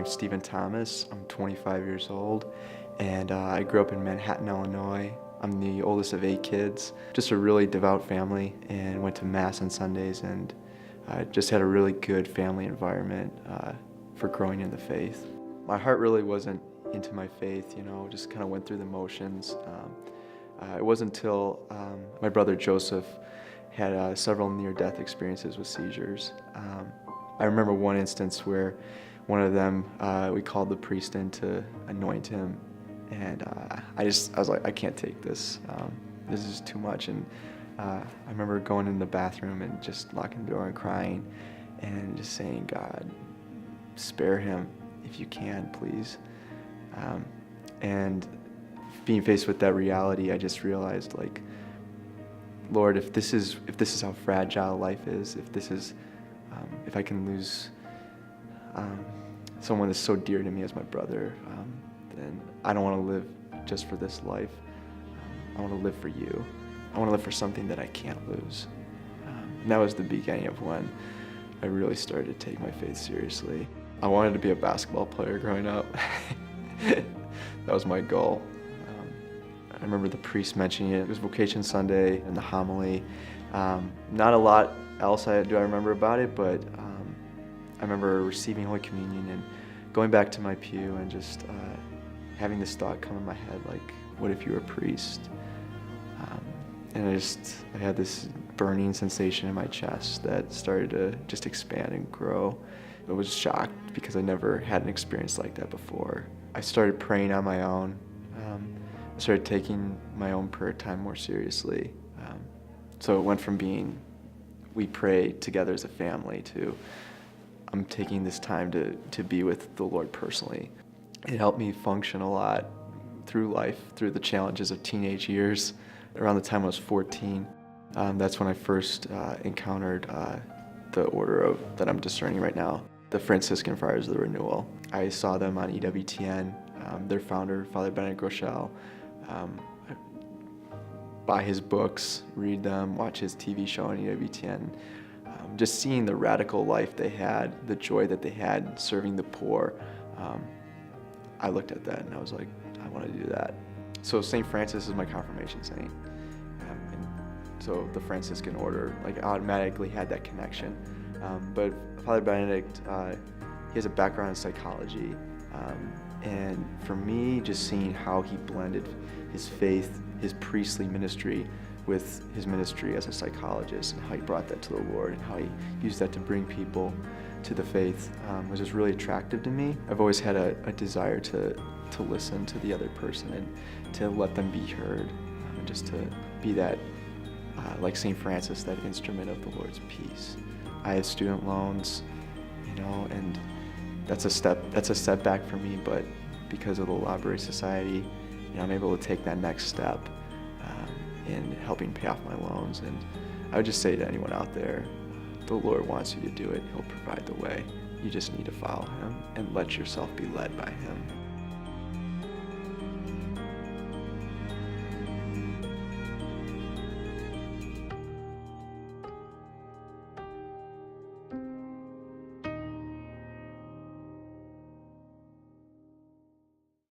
name's Stephen Thomas. I'm 25 years old, and I grew up in Manhattan, Illinois. I'm the oldest of 8 kids. Just a really devout family, and went to Mass on Sundays, and just had a really good family environment for growing in the faith. My heart really wasn't into my faith, just kind of went through the motions. It wasn't until my brother Joseph had several near-death experiences with seizures. I remember one instance where one of them, we called the priest in to anoint him, and I was like, I can't take this. This is too much. And I remember going in the bathroom and just locking the door and crying and just saying, God, spare him if you can, please. And being faced with that reality, I just realized, like, Lord, if this is how fragile life is, if I can lose someone that's so dear to me as my brother, then I don't want to live just for this life. I want to live for you. I want to live for something that I can't lose. And that was the beginning of when I really started to take my faith seriously. I wanted to be a basketball player growing up. That was my goal. I remember the priest mentioning it. It was Vocation Sunday and the homily. Not a lot else I remember about it, but I remember receiving Holy Communion and going back to my pew and just having this thought come in my head, like, what if you were a priest? And I had this burning sensation in my chest that started to just expand and grow. I was shocked because I never had an experience like that before. I started praying on my own. I started taking my own prayer time more seriously. So it went from being, we pray together as a family, to I'm taking this time to be with the Lord personally. It helped me function a lot through life, through the challenges of teenage years. Around the time I was 14, that's when I first encountered the order that I'm discerning right now, the Franciscan Friars of the Renewal. I saw them on EWTN, their founder, Father Benedict Rochelle. Buy his books, read them, watch his TV show on EWTN. Just seeing the radical life they had, the joy that they had serving the poor, I looked at that and I was like, I want to do that. So St. Francis is my confirmation saint. And so the Franciscan order, like, automatically had that connection. But Father Benedict, he has a background in psychology. And for me, just seeing how he blended his faith, his priestly ministry, with his ministry as a psychologist, and how he brought that to the Lord, and how he used that to bring people to the faith, was just really attractive to me. I've always had a desire to listen to the other person and to let them be heard, and just to be that, like St. Francis, that instrument of the Lord's peace. I had student loans, and that's a setback for me, but because of the Labouré Society, I'm able to take that next step in helping pay off my loans. And I would just say to anyone out there, the Lord wants you to do it. He'll provide the way. You just need to follow him and let yourself be led by him.